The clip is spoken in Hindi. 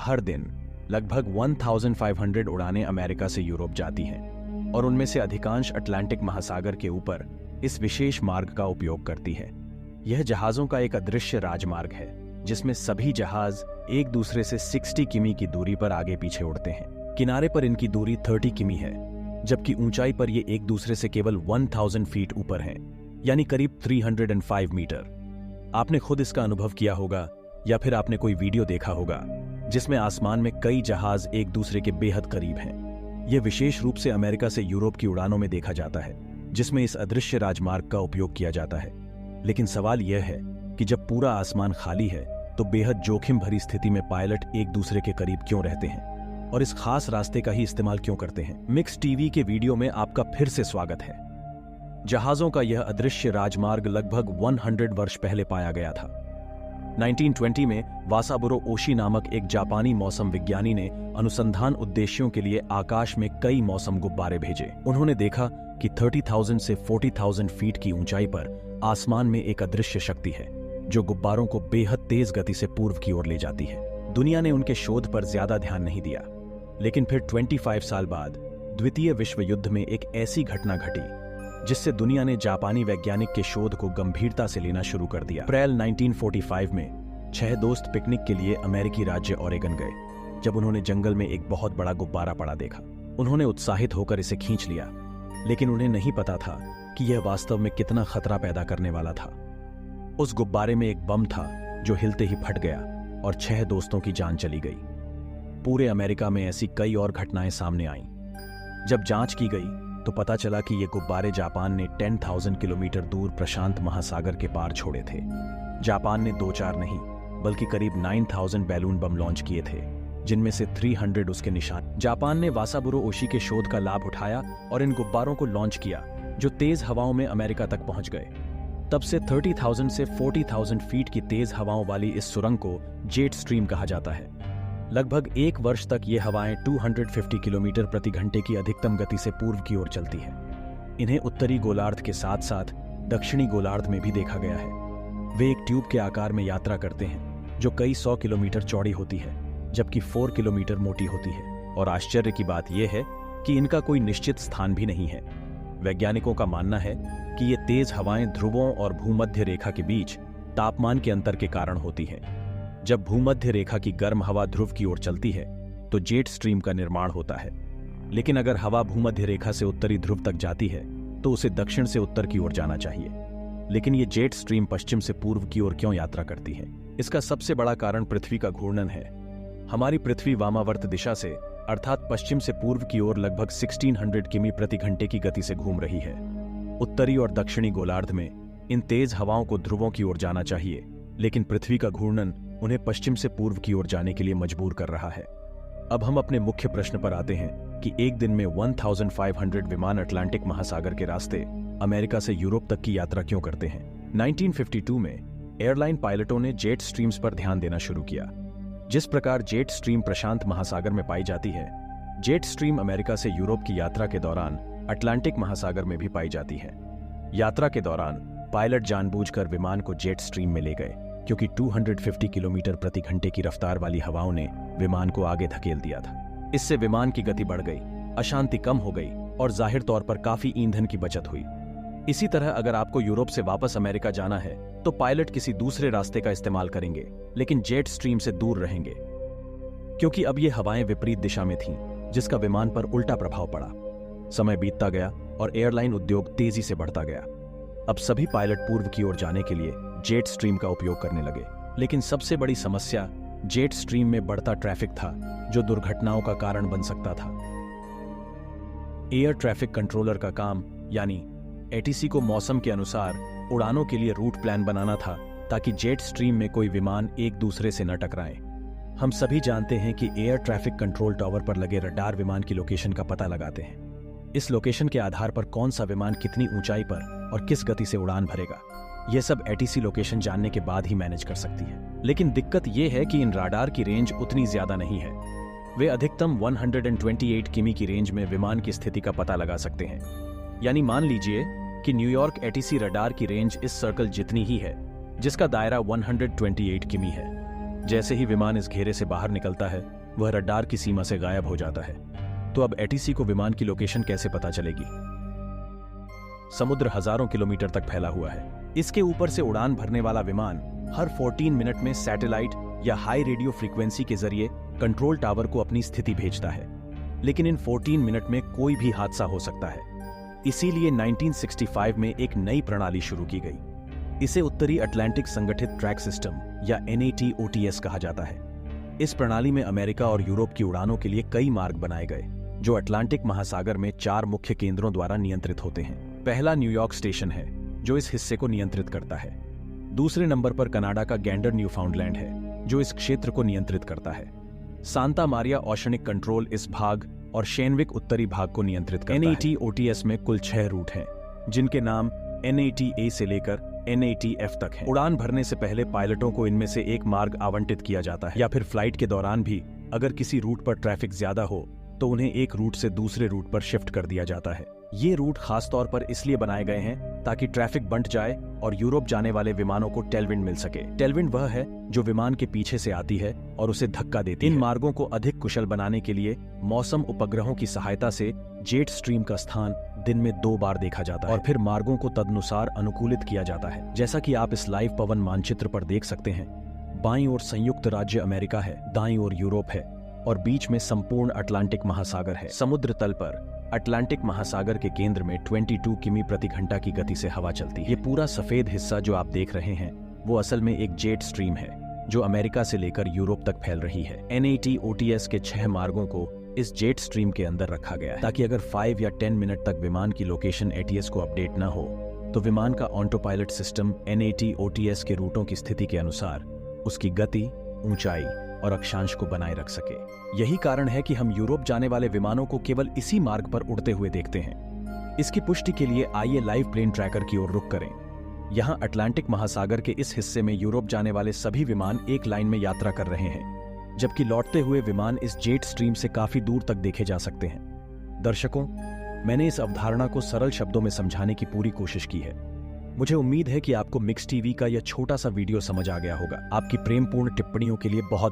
हर दिन लगभग 1500 उड़ानें अमेरिका से यूरोप जाती हैं और उनमें से अधिकांश अटलांटिक महासागर के ऊपर इस विशेष मार्ग का उपयोग करती है। यह जहाज़ों का एक अदृश्य राजमार्ग है जिसमें सभी जहाज एक दूसरे से 60 किमी की दूरी पर आगे पीछे उड़ते हैं। किनारे पर इनकी दूरी 30 किमी है, जबकि ऊंचाई पर ये एक दूसरे से केवल 1000 फीट ऊपर हैं, यानी करीब 305 मीटर। आपने खुद इसका अनुभव किया होगा या फिर आपने कोई वीडियो देखा होगा जिसमें आसमान में कई जहाज एक दूसरे के बेहद करीब हैं। यह विशेष रूप से अमेरिका से यूरोप की उड़ानों में देखा जाता है, जिसमें इस अदृश्य राजमार्ग का उपयोग किया जाता है। लेकिन सवाल यह है कि जब पूरा आसमान खाली है तो बेहद जोखिम भरी स्थिति में पायलट एक दूसरे के करीब क्यों रहते हैं और इस खास रास्ते का ही इस्तेमाल क्यों करते हैं। मिक्स टीवी के वीडियो में आपका फिर से स्वागत है। जहाजों का यह अदृश्य राजमार्ग लगभग 100 वर्ष पहले पाया गया था। 1920 में वासाबुरो ओशी नामक एक जापानी मौसम विज्ञानी ने अनुसंधान उद्देश्यों के लिए आकाश में कई मौसम गुब्बारे भेजे। उन्होंने देखा कि 30,000 से 40,000 फीट की ऊंचाई पर आसमान में एक अदृश्य शक्ति है जो गुब्बारों को बेहद तेज गति से पूर्व की ओर ले जाती है। दुनिया ने उनके शोध पर ज्यादा ध्यान नहीं दिया, लेकिन फिर 25 साल बाद द्वितीय विश्व युद्ध में एक ऐसी घटना घटी जिससे दुनिया ने जापानी वैज्ञानिक के शोध को गंभीरता से लेना शुरू कर दिया। अप्रैल 1945 में 6 दोस्त पिकनिक के लिए अमेरिकी राज्य ओरेगन गए। जब उन्होंने जंगल में एक बहुत बड़ा गुब्बारा पड़ा देखा, उन्होंने उत्साहित होकर इसे खींच लिया, लेकिन उन्हें नहीं पता था कि यह वास्तव में कितना खतरा पैदा करने वाला था। उस गुब्बारे में एक बम था जो हिलते ही फट गया और 6 दोस्तों की जान चली गई। पूरे अमेरिका में ऐसी कई और घटनाएं सामने आईं। जब जांच की गई तो पता चला कि ये गुब्बारे जापान ने 10,000 किलोमीटर दूर प्रशांत महासागर के पार छोड़े थे। जापान ने 2-4 नहीं बल्कि करीब 9,000 बैलून बम लॉन्च किए थे, जिनमें से 300 उसके निशान। जापान ने वासाबुरो ओशी के शोध का लाभ उठाया और इन गुब्बारों को लॉन्च किया जो तेज हवाओं में अमेरिका तक पहुंच गए। तब से 30,000 से 40,000 फीट की तेज हवाओं वाली इस सुरंग को जेट स्ट्रीम कहा जाता है। लगभग 1 वर्ष तक ये हवाएं 250 किलोमीटर प्रति घंटे की अधिकतम गति से पूर्व की ओर चलती हैं। इन्हें उत्तरी गोलार्ध के साथ साथ दक्षिणी गोलार्ध में भी देखा गया है। वे एक ट्यूब के आकार में यात्रा करते हैं जो कई 100 किलोमीटर चौड़ी होती है, जबकि 4 किलोमीटर मोटी होती है। और आश्चर्य की बात यह है कि इनका कोई निश्चित स्थान भी नहीं है। वैज्ञानिकों का मानना है कि ये तेज हवाएं ध्रुवों और भूमध्य रेखा के बीच तापमान के अंतर के कारण होती हैं। जब भूमध्य रेखा की गर्म हवा ध्रुव की ओर चलती है तो जेट स्ट्रीम का निर्माण होता है, लेकिन अगर हवा भूमध्य रेखा से उत्तरी ध्रुव तक जाती है तो उसे दक्षिण से उत्तर की ओर जाना चाहिए। लेकिन ये जेट स्ट्रीम पश्चिम से पूर्व की ओर क्यों यात्रा करती है? इसका सबसे बड़ा कारण पृथ्वी का घूर्णन है। हमारी पृथ्वी वामावर्त दिशा से अर्थात पश्चिम से पूर्व की ओर लगभग 1600 किमी प्रति घंटे की गति से घूम रही है। उत्तरी और दक्षिणी गोलार्ध में इन तेज हवाओं को ध्रुवों की ओर जाना चाहिए, लेकिन पृथ्वी का घूर्णन उन्हें पश्चिम से पूर्व की ओर जाने के लिए मजबूर कर रहा है। अब हम अपने मुख्य प्रश्न पर आते हैं कि एक दिन में 1500 विमान अटलांटिक महासागर के रास्ते अमेरिका से यूरोप तक की यात्रा क्यों करते हैं? 1952 में एयरलाइन पायलटों ने जेट स्ट्रीम्स पर ध्यान देना शुरू किया। जिस प्रकार जेट स्ट्रीम प्रशांत महासागर में पाई जाती है, जेट स्ट्रीम अमेरिका से यूरोप की यात्रा के दौरान अटलांटिक महासागर में भी पाई जाती है। यात्रा के दौरान पायलट जानबूझकर विमान को जेट स्ट्रीम में ले गए क्योंकि 250 किलोमीटर प्रति घंटे की रफ्तार वाली हवाओं ने विमान को आगे धकेल दिया था। इससे विमान की गति बढ़ गई, अशांति कम हो गई और जाहिर तौर पर काफी ईंधन की बचत हुई। इसी तरह अगर आपको यूरोप से वापस अमेरिका जाना है तो पायलट किसी दूसरे रास्ते का इस्तेमाल करेंगे, लेकिन जेट स्ट्रीम से दूर रहेंगे क्योंकि अब ये हवाएं विपरीत दिशा में थीं, जिसका विमान पर उल्टा प्रभाव पड़ा। समय बीतता गया और एयरलाइन उद्योग तेजी से बढ़ता गया। अब सभी पायलट पूर्व की ओर जाने के लिए जेट स्ट्रीम का उपयोग करने लगे। लेकिन सबसे बड़ी समस्या जेट स्ट्रीम में बढ़ता ट्रैफिक था, जो दुर्घटनाओं का कारण बन सकता था। एयर ट्रैफिक कंट्रोलर का काम यानी एटीसी को मौसम के अनुसार उड़ानों के लिए रूट प्लान बनाना था ताकि जेट स्ट्रीम में कोई विमान एक दूसरे से न टकराएं। हम सभी जानते हैं कि एयर ट्रैफिक कंट्रोल टावर पर लगे रडार विमान की लोकेशन का पता लगाते हैं। इस लोकेशन के आधार पर कौन सा विमान कितनी ऊंचाई पर और किस गति से उड़ान भरेगा, यह सब एटीसी लोकेशन जानने के बाद ही मैनेज कर सकती है। लेकिन दिक्कत यह है कि इन रडार की रेंज उतनी ज्यादा नहीं है। वे अधिकतम 128 किमी की रेंज में विमान की स्थिति का पता लगा सकते हैं। यानी मान लीजिए कि न्यूयॉर्क एटीसी रडार की रेंज इस सर्कल जितनी ही है, जिसका दायरा 128 किमी है। जैसे ही विमान इस घेरे से बाहर निकलता है, वह रडार की सीमा से गायब हो जाता है। तो अब एटीसी को विमान की लोकेशन कैसे पता चलेगी? समुद्र हजारों किलोमीटर तक फैला हुआ है। इसके ऊपर से उड़ान भरने वाला विमान हर 14 मिनट में सैटेलाइट या हाई रेडियो फ्रीक्वेंसी के जरिए कंट्रोल टावर को अपनी स्थिति भेजता है। लेकिन इन 14 मिनट में कोई भी हादसा हो सकता है। इसीलिए 1965 में एक नई प्रणाली शुरू की गई। इसे उत्तरी अटलांटिक संगठित ट्रैक सिस्टम या NATOTS कहा जाता है। इस प्रणाली में अमेरिका और यूरोप की उड़ानों के लिए कई मार्ग बनाए गए, जो अटलांटिक महासागर में 4 मुख्य केंद्रों द्वारा नियंत्रित होते हैं। पहला न्यूयॉर्क स्टेशन है, जो इस हिस्से को नियंत्रित करता है। दूसरे नंबर पर कनाडा का गैंडर न्यूफाउंडलैंड है, जो इस क्षेत्र को नियंत्रित करता है। सांता मारिया ओशनिक कंट्रोल इस भाग और शेनविक उत्तरी भाग को नियंत्रित करता है। NATOTS में कुल 6 रूट हैं, जिनके नाम NATA से लेकर NATF तक है। उड़ान भरने से पहले पायलटों को इनमें से एक मार्ग आवंटित किया जाता है, या फिर फ्लाइट के दौरान भी अगर किसी रूट पर ट्रैफिक ज्यादा हो तो उन्हें एक रूट से दूसरे रूट पर शिफ्ट कर दिया जाता है। ये रूट खासतौर पर इसलिए बनाए गए हैं ताकि ट्रैफिक बंट जाए और यूरोप जाने वाले विमानों को टेलविंड मिल सके। टेलविंड वह है जो विमान के पीछे से आती है और उसे धक्का देती है। इन मार्गों को अधिक कुशल बनाने के लिए मौसम उपग्रहों की सहायता से जेट स्ट्रीम का स्थान दिन में 2 बार देखा जाता है और फिर मार्गों को तदनुसार अनुकूलित किया जाता है। जैसा कि आप इस लाइव पवन मानचित्र पर देख सकते हैं, बाईं ओर संयुक्त राज्य अमेरिका है, दाईं ओर यूरोप है और बीच में संपूर्ण अटलांटिक महासागर है। समुद्र तल पर अटलांटिक महासागर के केंद्र में 22 किमी प्रति घंटा की गति से हवा चलती है। ये पूरा सफेद हिस्सा जो आप देख रहे हैं, वो असल में एक जेट स्ट्रीम है, जो अमेरिका से लेकर यूरोप तक फैल रही है। NATOTS के 6 मार्गों को इस जेट स्ट्रीम के अंदर रखा गया है, ताकि अगर 5 या 10 मिनट तक विमान की लोकेशन ATS को अपडेट न हो, तो विमान का ऑटो पायलट सिस्टम NATOTS के रूटों की स्थिति के अनुसार उसकी गति, ऊंचाई और अक्षांश को बनाए रख सके। यही कारण है कि हम यूरोप जाने वाले विमानों को केवल इसी मार्ग पर उड़ते हुए देखते हैं। इसकी पुष्टि के लिए आइए लाइव प्लेन ट्रैकर की ओर रुख करें। यहाँ अटलांटिक महासागर के इस हिस्से में यूरोप जाने वाले सभी विमान एक लाइन में यात्रा कर रहे हैं, जबकि लौटते हुए विमान इस जेट स्ट्रीम से काफी दूर तक देखे जा सकते हैं। दर्शकों, मैंने इस अवधारणा को सरल शब्दों में समझाने की पूरी कोशिश की है। मुझे उम्मीद है कि आपको मिक्स टीवी का यह छोटा सा वीडियो समझ आ गया होगा। आपकी प्रेमपूर्ण टिप्पणियों के लिए बहुत